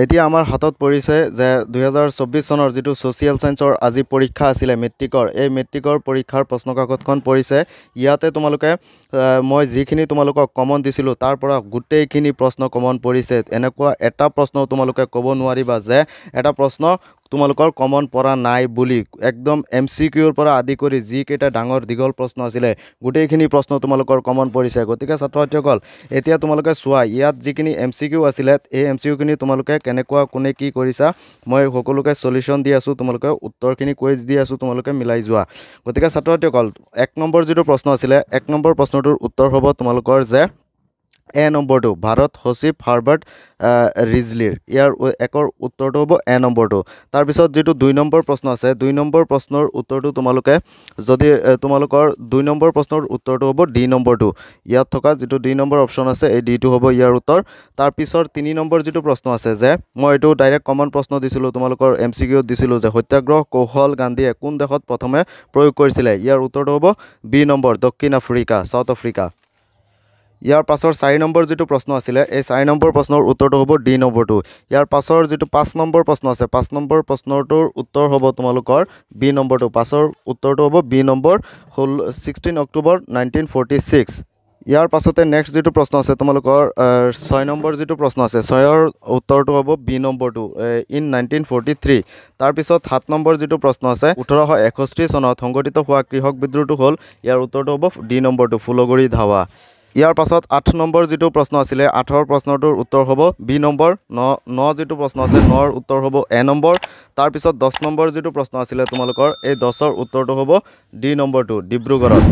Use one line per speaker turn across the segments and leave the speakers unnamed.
এতিয়া আমাৰ হাতত পৰিছে যে 2024 চনৰ যেটো সোশিয়াল সায়েন্সৰ আজি পৰীক্ষা আছিল মেট্ৰিকৰ এই মেট্ৰিকৰ পৰীক্ষাৰ প্ৰশ্নকাকতখন পৰিছে ইয়াতে তোমালোকে মই যিখিনি তোমালোকক কমন দিছিলো তাৰ পৰা গুটেইখিনি প্ৰশ্ন কমন পৰিছে এনেকুৱা এটা প্ৰশ্ন তোমালোকে ক'ব নোৱাৰিবা যে এটা প্ৰশ্ন তোমালোকৰ কমন পৰা নাই বুলি একদম এমসিকিউৰ পৰা আদি কৰি যি কেটা ডাঙৰ দিগল প্ৰশ্ন আছিল গুটেইখিনি প্ৰশ্ন তোমালোকৰ কমন পৰিছে গতিকে ছাত্ৰ-ছাত্ৰীসকল এতিয়া তোমালোকে চোৱা ইয়াত যিখিনি এমসিকিউ আছিল এই এমসিকিউখিনি তোমালোকে কেনেকুৱা কোনে কি কৰিছা মই সকলোকে সলিউশন দি আছো তোমালোকে উত্তৰখিনি কুইজ দি আছো তোমালোকে মিলাই যোৱা গতিকে ছাত্ৰ-ছাত্ৰীসকল 1 নম্বৰ যেটো প্ৰশ্ন আছিল 1 নম্বৰ প্ৰশ্নটোৰ উত্তৰ হ'ব তোমালোকৰ যে এ নম্বৰটো ভাৰত সচিব হাৰ্বাৰ্ট ৰিজলিৰ ইয়াৰ একৰ উত্তৰটো হ'ব এ নম্বৰটো তাৰ পিছত যেটো 2 নম্বৰ প্ৰশ্ন আছে 2 নম্বৰ প্ৰশ্নৰ উত্তৰটো তোমালোকে যদি তোমালোকৰ 2 নম্বৰ প্ৰশ্নৰ উত্তৰটো হ'ব ডি নম্বৰটো ইয়াত থকা যেটো ডি নম্বৰ অপচন আছে এই ডি টো হ'ব ইয়াৰ উত্তৰ তাৰ পিছত 3 নম্বৰ যেটো প্ৰশ্ন আছে যে মই এটো ডাইৰেক্ট কমন প্ৰশ্ন দিছিলো তোমালোকৰ এমসিকিউ দিছিলো যে সত্যাগ্ৰহ কৌশল গান্ধীয়ে কোন দেশত প্ৰথমে প্ৰয়োগ কৰিছিল ইয়াৰ উত্তৰটো হ'ব বি নম্বৰ দক্ষিণ আফ্ৰিকা সাউথ আফ্ৰিকা ইয়াৰ পাছৰ 4 নম্বৰ যেটো প্ৰশ্ন আছিল এই 4 নম্বৰ প্ৰশ্নৰ উত্তৰটো হ'ব ডি নম্বৰটো ইয়াৰ পাছৰ যেটো 5 নম্বৰ প্ৰশ্ন আছে 5 নম্বৰ প্ৰশ্নটোৰ উত্তৰ হ'ব তোমালোকৰ বি নম্বৰটো পাছৰ উত্তৰটো হ'ব বি নম্বৰ 16 অক্টোবৰ 1946 ইয়াৰ পাছতে নেক্সট যেটো প্ৰশ্ন আছে তোমালোকৰ 6 নম্বৰ যেটো প্ৰশ্ন আছে 6ৰ উত্তৰটো হ'ব বি নম্বৰটো ইন 1943 তাৰ পিছত 7 নম্বৰ যেটো প্ৰশ্ন আছে 1861 চনত সংগঠিত হোৱা কৃষক বিদ্ৰোহটো হ'ল ইয়াৰ উত্তৰটো হ'ব ডি নম্বৰটো ফুলগৰি ধাৱা ইয়াৰ পাছত 8 নম্বৰ যেটো প্ৰশ্ন আছিল 8ৰ প্ৰশ্নটোৰ উত্তৰ হ'ব বি নম্বৰ 9 যেটো প্ৰশ্ন আছে 9ৰ উত্তৰ হ'ব এ নম্বৰ তাৰ পিছত 10 নম্বৰ যেটো প্ৰশ্ন আছিল তোমালোকৰ এই 10ৰ উত্তৰটো হ'ব ডি নম্বৰটো ডিব্ৰুগড়ত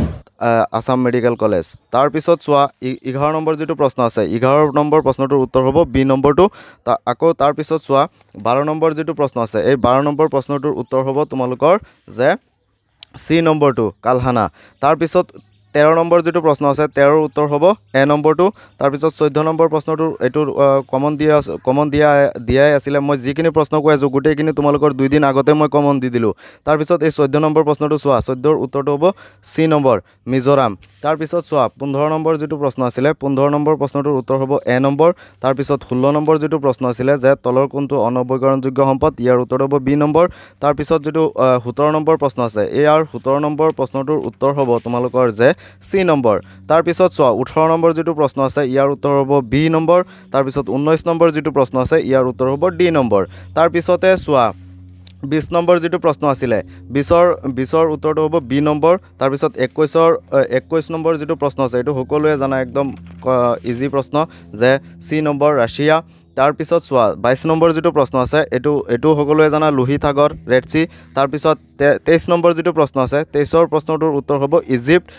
আসাম মেডিকেল কলেজ তাৰ পিছত চোৱা 11 নম্বৰ যেটো প্ৰশ্ন আছে 11 নম্বৰ প্ৰশ্নটোৰ উত্তৰ হ'ব বি নম্বৰটো আকৌ তাৰ পিছত চোৱা 12 নম্বৰ যেটো প্ৰশ্ন আছে এই 12 নম্বৰ প্ৰশ্নটোৰ উত্তৰ হ'ব তোমালোকৰ যে সি নম্বৰটো কালহানা তাৰ পিছত 13 নম্বৰ যেটো প্ৰশ্ন আছে 13ৰ উত্তৰ হ'ব এ নম্বৰটো তাৰ পিছত 14 নম্বৰ প্ৰশ্নটো এটো কমন দিয়াই আছিল মই যিখিনি প্ৰশ্ন কৈ আছো গুটেইখিনি তোমালোকৰ 2 দিন আগতে মই কমন দি দিলো তাৰ পিছত এই 14 নম্বৰ প্ৰশ্নটো চোৱা 14ৰ উত্তৰটো হ'ব সি নম্বৰ মিজোৰাম তাৰ পিছত চোৱা 15 নম্বৰ যেটো প্ৰশ্ন আছিল 15 নম্বৰ প্ৰশ্নটোৰ উত্তৰ হ'ব এ নম্বৰ তাৰ পিছত 16 নম্বৰ যেটো প্ৰশ্ন আছিল যে তলৰ কোনটো অনৱীকৰণযোগ্য সম্পদ ইয়াৰ উত্তৰ হ'ব বি নম্বৰ তাৰ পিছত যেটো 17 নম্বৰ প্ৰশ্ন আছে ইয়াৰ 17 নম্বৰ প্ৰশ্নটোৰ উত্তৰ হ'ব তোমালোকৰ যে সি নম্বৰ তাৰ পিছত চোৱা 18 নম্বৰ যেটো প্ৰশ্ন আছে ইয়াৰ উত্তৰ হ'ব বি নম্বৰ তাৰ পিছত 19 নম্বৰ যেটো প্ৰশ্ন আছে ইয়াৰ উত্তৰ হ'ব ডি নম্বৰ তাৰ পিছতে চোৱা 20 নম্বৰ যেটো প্ৰশ্ন আছিল 20ৰ উত্তৰটো হ'ব বি নম্বৰ তাৰ পিছত 21 নম্বৰ যেটো প্ৰশ্ন আছে এটো সকলোৱে জানা একদম ইজি প্ৰশ্ন যে সি নম্বৰ ৰাছিয়া তাৰ পিছত চোৱা 22 নম্বৰ যেটো প্ৰশ্ন আছে এটো সকলোৱে জানা লোহিত সাগৰ ৰেড সি তাৰ পিছত 23 নম্বৰ যেটো প্ৰশ্ন আছে 23ৰ প্ৰশ্নটোৰ উত্তৰ হ'ব ইজিপ্ট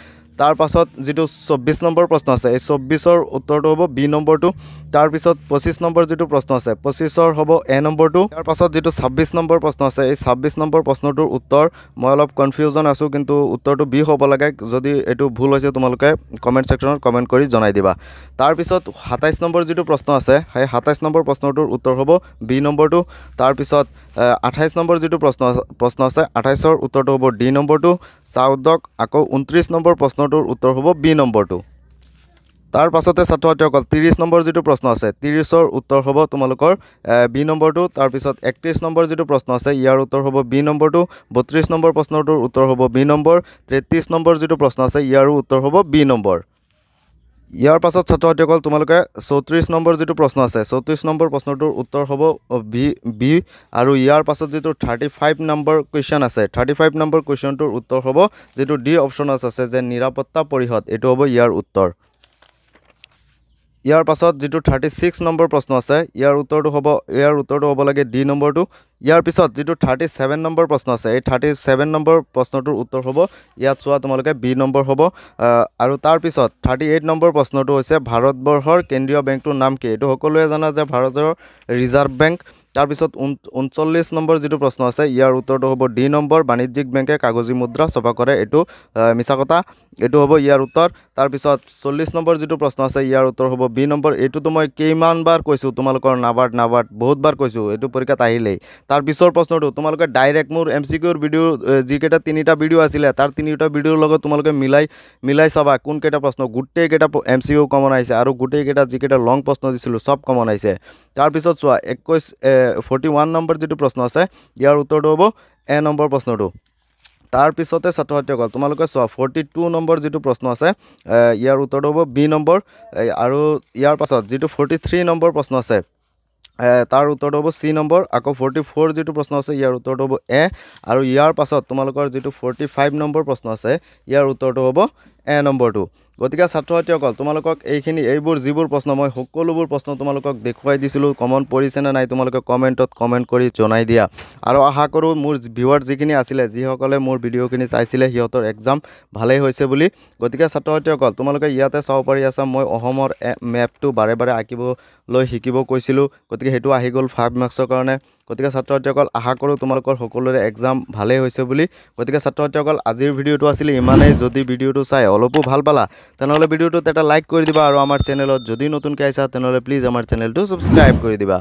তাৰ পাছত যেটো 24 নম্বৰ প্ৰশ্ন আছে এই 24ৰ উত্তৰটো হ'ব বি নম্বৰটো তাৰ পিছত 25 নম্বৰ যেটো প্ৰশ্ন আছে 25ৰ হ'ব এ নম্বৰটো তাৰ পাছত যেটো 26 নম্বৰ প্ৰশ্ন আছে এই 26 নম্বৰ প্ৰশ্নটোৰ উত্তৰ মই অলপ কনফিউজন আছো কিন্তু উত্তৰটো বি হ'ব লাগে যদি এটো ভুল হৈছে তোমালোকে কমেন্ট সেকশনত কমেন্ট কৰি জনাই দিবা তাৰ পিছত 27 নম্বৰ যেটো প্ৰশ্ন আছে সেই 27 নম্বৰ প্ৰশ্নটোৰ উত্তৰ হ'ব বি নম্বৰটো তাৰ পিছত 28 নম্বৰ যেটো প্ৰশ্ন আছে 28ৰ উত্তৰটো হ'ব ডি নম্বৰটো চাউদক আকৌ 29 নম্বৰ প্ৰশ্নটোৰ উত্তৰ হ'ব বি নম্বৰটো তাৰ পাছতে ছাত্ৰ-ছাত্ৰীসকল 30 নম্বৰ যেটো প্ৰশ্ন আছে 30ৰ উত্তৰ হ'ব তোমালোকৰ বি নম্বৰটো তাৰ পিছত 31 নম্বৰ যেটো প্ৰশ্ন আছে ইয়াৰ উত্তৰ হ'ব বি নম্বৰটো 32 নম্বৰ প্ৰশ্নটোৰ উত্তৰ হ'ব বি নম্বৰ 33 নম্বৰ যেটো প্ৰশ্ন আছে ইয়াৰো উত্তৰ হ'ব বি নম্বৰ ইয়াৰ পাছত ছাত্ৰ-ছাত্ৰীসকল তোমালোকে 34 নম্বৰ যেটো প্ৰশ্ন আছে 34 নম্বৰ প্ৰশ্নটোৰ উত্তৰ হ'ব বি আৰু ইয়াৰ পাছত যেটো 35 নম্বৰ কোৱেশ্চন আছে 35 নম্বৰ কোৱেশ্চনটোৰ উত্তৰ হ'ব যেটো ডি অপচন আছে যে নিৰাপত্তা পৰিষদ এটো হ'ব ইয়াৰ উত্তৰ ইয়াৰ পাছত যেটো 36 নম্বৰ প্ৰশ্ন আছে ইয়াৰ উত্তৰটো হ'ব লাগে ডি নম্বৰটো ইয়াৰ পিছত যেটো 37 নম্বৰ প্ৰশ্ন আছে এই 37 নম্বৰ প্ৰশ্নটোৰ উত্তৰ হ'ব ইয়াত চোৱা তোমালোকে বি নম্বৰ হ'ব আৰু তাৰ পিছত 38 নম্বৰ প্ৰশ্নটো হৈছে ভাৰতবৰ্ষৰ কেন্দ্ৰীয় বেংকটোৰ নাম কি এটো সকলোৱে জানা যে ভাৰতৰ ৰিজাৰ্ভ বেংক তাৰপিছত 39 নম্বৰ যিটো প্ৰশ্ন আছে ইয়াৰ উত্তৰটো হ'ব ডি নম্বৰ বাণিজ্যিক বেংকে কাগজী মুদ্ৰা ছপা কৰে এইটো মিছা কথা এইটো হ'ব ইয়াৰ উত্তৰ তাৰপিছত 40 নম্বৰ যিটো প্ৰশ্ন আছে ইয়াৰ উত্তৰ হ'ব বি নম্বৰ এইটোতো মই কেইমানবাৰ কৈছোঁ তোমালোকৰ নাবাৰ্ড বহুতবাৰ কৈছোঁ এইটো পৰীক্ষাত আহিলেই তাৰ পিছৰ প্ৰশ্নটো তোমালোকে ডাইৰেক্ট মোৰ MCQৰ ভিডিঅ' যিকেইটা তিনিটা ভিডিঅ' আছিলে তাৰ তিনিটা ভিডিঅ'ৰ লগত তোমালোকে মিলাই চাবা কোনকেইটা প্ৰশ্ন গোটেইকেইটা MCQ কমন আহিছে আৰু গোটেইকেইটা যিকেইটা লং প্ৰশ্ন দিছিলোঁ চব কমন আহিছে তাৰপিছত চোৱা 41 নম্বৰ যিটো প্ৰশ্ন আছে ইয়াৰ উত্তৰটো হ'ব এ নম্বৰ প্ৰশ্নটো তাৰপিছতে ছাত্ৰ-ছাত্ৰীসকল তোমালোকে চোৱা 42 নম্বৰ যিটো প্ৰশ্ন আছে ইয়াৰ উত্তৰটো হ'ব বি নম্বৰ আৰু ইয়াৰ পাছত যিটো 43 নম্বৰ প্ৰশ্ন আছে তাৰ উত্তৰটো হ'ব চি নম্বৰ আকৌ 44 যিটো প্ৰশ্ন আছে ইয়াৰ উত্তৰটো হ'ব এ আৰু ইয়াৰ পাছত তোমালোকৰ যিটো 45 নম্বৰ প্ৰশ্ন আছে ইয়াৰ উত্তৰটো হ'ব এ নম্বৰটো গতিকে ছাত্ৰ-ছাত্ৰীসকল তোমালোকক এইবোৰ যিবোৰ প্ৰশ্ন মই সকলোবোৰ প্ৰশ্ন তোমালোকক দেখুৱাই দিছিলোঁ কমন পৰিছে নে নাই তোমালোকে কমেণ্টত কমেণ্ট কৰি জনাই দিয়া আৰু আশা কৰোঁ মোৰ ভিউৱাৰ যিখিনি আছিলে যিসকলে মোৰ ভিডিঅ'খিনি চাইছিলে সিহঁতৰ এক্সাম ভালেই হৈছে বুলি গতিকে ছাত্ৰ-ছাত্ৰীসকল তোমালোকে ইয়াতে চাব পাৰি আছা মই অসমৰ মেপটো বাৰে বাৰে আঁকিবলৈ শিকিব কৈছিলোঁ গতিকে সেইটো আহি গ'ল 5 মাৰ্কছৰ কাৰণে গতিকে ছাত্ৰ-ছাত্ৰীসকল আশা কৰোঁ তোমালোকৰ সকলোৰে এক্সাম ভালেই হৈছে বুলি গতিকে ছাত্ৰ-ছাত্ৰীসকল আজিৰ ভিডিঅ'টো আছিলে ইমানেই যদি ভিডিঅ'টো চাই অলপো ভাল পালা তেনেহ'লে ভিডিঅ'টোত এটা লাইক কৰি দিবা আৰু আমাৰ চেনেলত যদি নতুনকৈ আহিছা তেনেহ'লে প্লিজ আমাৰ চেনেলটো ছাবস্ক্ৰাইব কৰি দিবা